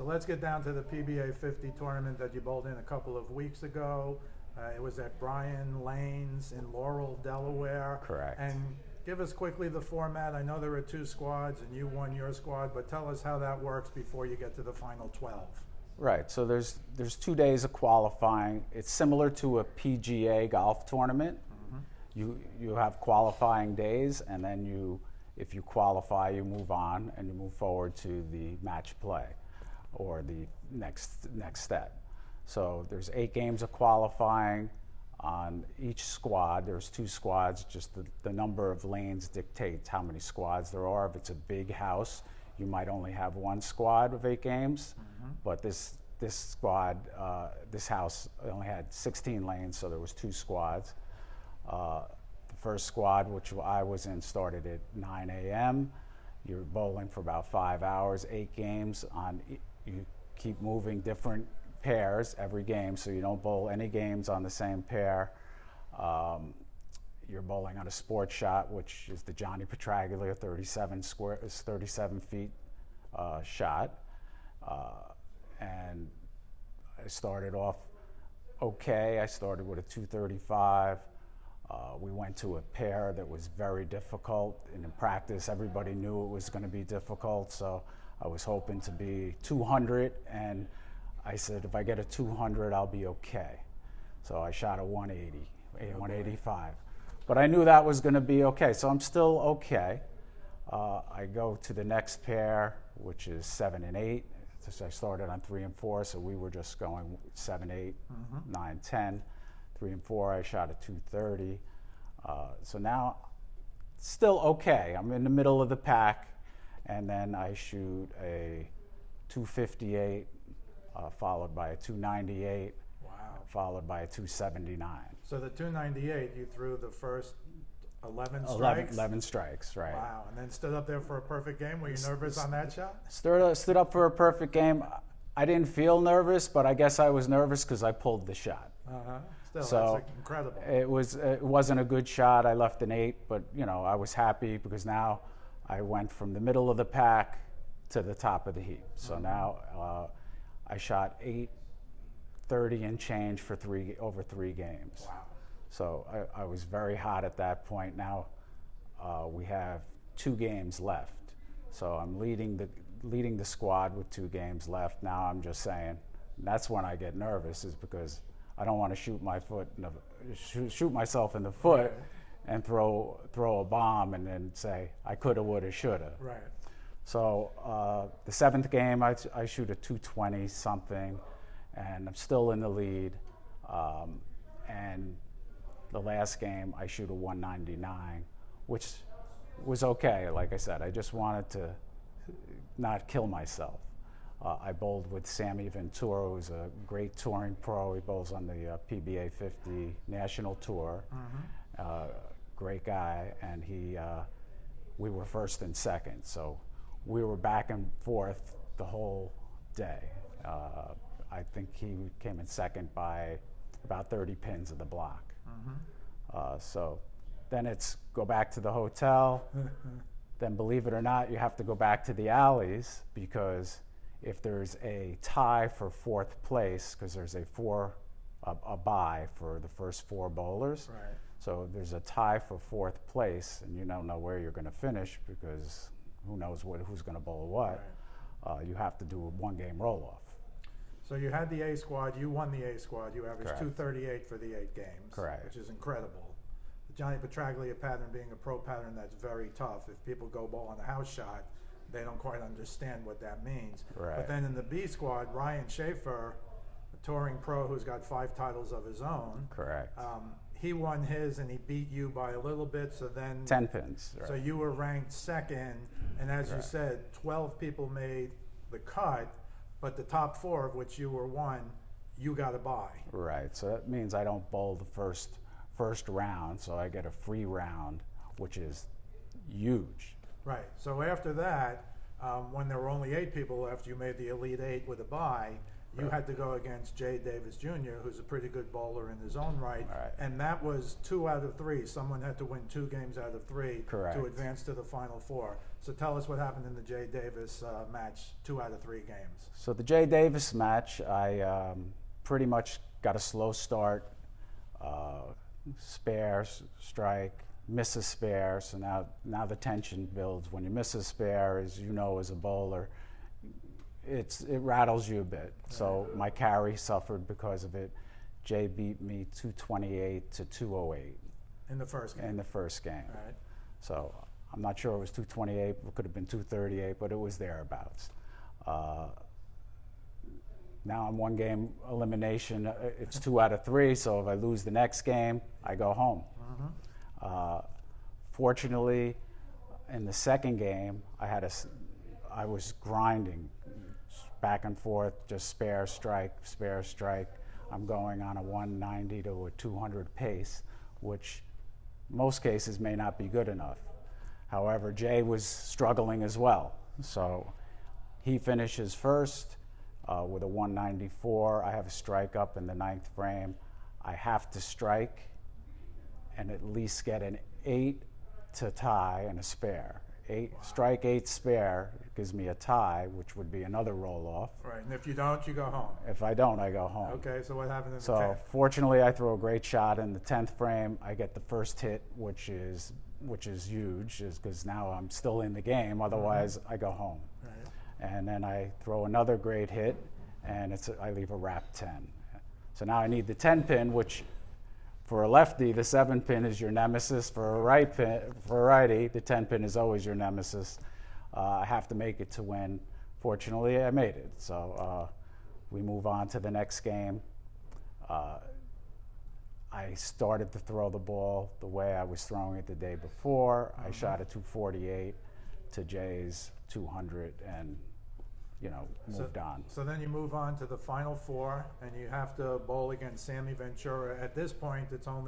So let's get down to the PBA 50 tournament that you bowled in a couple of weeks ago. It was at Bryan Lanes in Laurel, Delaware. Correct. And give us quickly the format. I know there are 2 squads and you won your squad, but tell us how that works before you get to the final 12. Right, so there's 2 days of qualifying. It's similar to a PGA golf tournament. You have qualifying days, and then if you qualify, you move on and you move forward to the match play or the next step. So there's 8 games of qualifying on each squad. There's 2 squads. Just the number of lanes dictates how many squads there are. If it's a big house, you might only have 1 squad of 8 games. But this squad, this house only had 16 lanes, so there was 2 squads. The first squad, which I was in, started at 9 a.m. You're bowling for about 5 hours, 8 games. You keep moving different pairs every game, so you don't bowl any games on the same pair. You're bowling on a sport shot, which is the Johnny Petraglia 37 feet shot. And I started off okay. I started with a 235. We went to a pair that was very difficult, and in practice everybody knew it was going to be difficult, so I was hoping to be 200, and I said if I get a 200 I'll be okay. So I shot a 180, a 185. But I knew that was going to be okay, so I'm still okay. I go to the next pair, which is 7 and 8. So I started on 3 and 4, so we were just going 7, 8, 9, 10. 3 and 4, I shot a 230. So now, still okay. I'm in the middle of the pack, and then I shoot a 258, followed by a 298, followed by a 279. So the 298, you threw the first 11 strikes? 11 strikes, right. Wow, and then stood up there for a perfect game. Were you nervous on that shot? Stood up for a perfect game. I didn't feel nervous, but I guess I was nervous because I pulled the shot. Still, So that's incredible. It wasn't a good shot. I left an 8, but I was happy because now I went from the middle of the pack to the top of the heap. So now I shot 830 and change for over 3 games. Wow. So I was very hot at that point. Now we have 2 games left. So I'm leading the squad with 2 games left. Now I'm just saying, that's when I get nervous, is because I don't want to shoot myself in the foot and throw a bomb and then say I coulda, woulda, shoulda. Right. So the 7th game, I shoot a 220 something, and I'm still in the lead. And the last game, I shoot a 199, which was okay. Like I said, I just wanted to not kill myself. I bowled with Sammy Ventura, who's a great touring pro. He bowls on the PBA 50 National Tour. Great guy, and we were first and second, so we were back and forth the whole day. I think he came in second by about 30 pins of the block. So then it's go back to the hotel. Then, believe it or not, you have to go back to the alleys, because if there's a tie for 4th place, because there's a bye for the first 4 bowlers. Right. So if there's a tie for 4th place, and you don't know where you're going to finish, because who knows who's going to bowl what, you have to do a 1-game roll-off. So you had the A squad, you won the A squad, you averaged Correct. 238 for the 8 games. Correct. Which is incredible. The Johnny Petraglia pattern being a pro pattern, that's very tough. If people go bowl on a house shot, they don't quite understand what that means. Right. But then in the B squad, Ryan Schaefer, a touring pro who's got 5 titles of his own. Correct. He won his and he beat you by a little bit, so then 10 pins. Right. So you were ranked second, and as you said, 12 people made the cut, but the top 4, of which you were one, you got a bye. Right. So that means I don't bowl the first round, so I get a free round, which is huge. Right. So after that, when there were only 8 people left, you made the Elite 8 with a bye. You had to go against Jay Davis Jr., who's a pretty good bowler in his own right. And that was 2 out of 3. Someone had to win 2 games out of 3 Correct. to advance to the Final 4. So tell us what happened in the Jay Davis match, 2 out of 3 games. So the Jay Davis match, I pretty much got a slow start, spare, strike, miss a spare. So now the tension builds. When you miss a spare, as you know, as a bowler, it rattles you a bit. So my carry suffered because of it. Jay beat me 228 to 208. In the first game? In the first game. All right. So I'm not sure it was 228, it could have been 238, but it was thereabouts. Now I'm 1 game elimination. It's 2 out of 3, so if I lose the next game, I go home. Fortunately, in the second game, I was grinding back and forth, just spare, strike, spare, strike. I'm going on a 190 to a 200 pace, which most cases may not be good enough. However, Jay was struggling as well. So he finishes first with a 194. I have a strike up in the 9th frame. I have to strike and at least get an 8 to tie and a spare. 8 strike, 8 spare gives me a tie, which would be another roll-off. Right, and if you don't, you go home. If I don't, I go home. Okay, so what happened in the So 10th? fortunately, I throw a great shot in the 10th frame. I get the first hit, which is huge, because now I'm still in the game. Otherwise, I go home. Right. And then I throw another great hit, and I leave a wrap 10. So now I need the 10 pin, which for a lefty, the 7 pin is your nemesis. For a righty, the 10 pin is always your nemesis. I have to make it to win. Fortunately, I made it. So we move on to the next game. I started to throw the ball the way I was throwing it the day before. I shot a 248 to Jay's 200 and, moved on. So then you move on to the Final Four, and you have to bowl against Sammy Ventura. At this point, it's only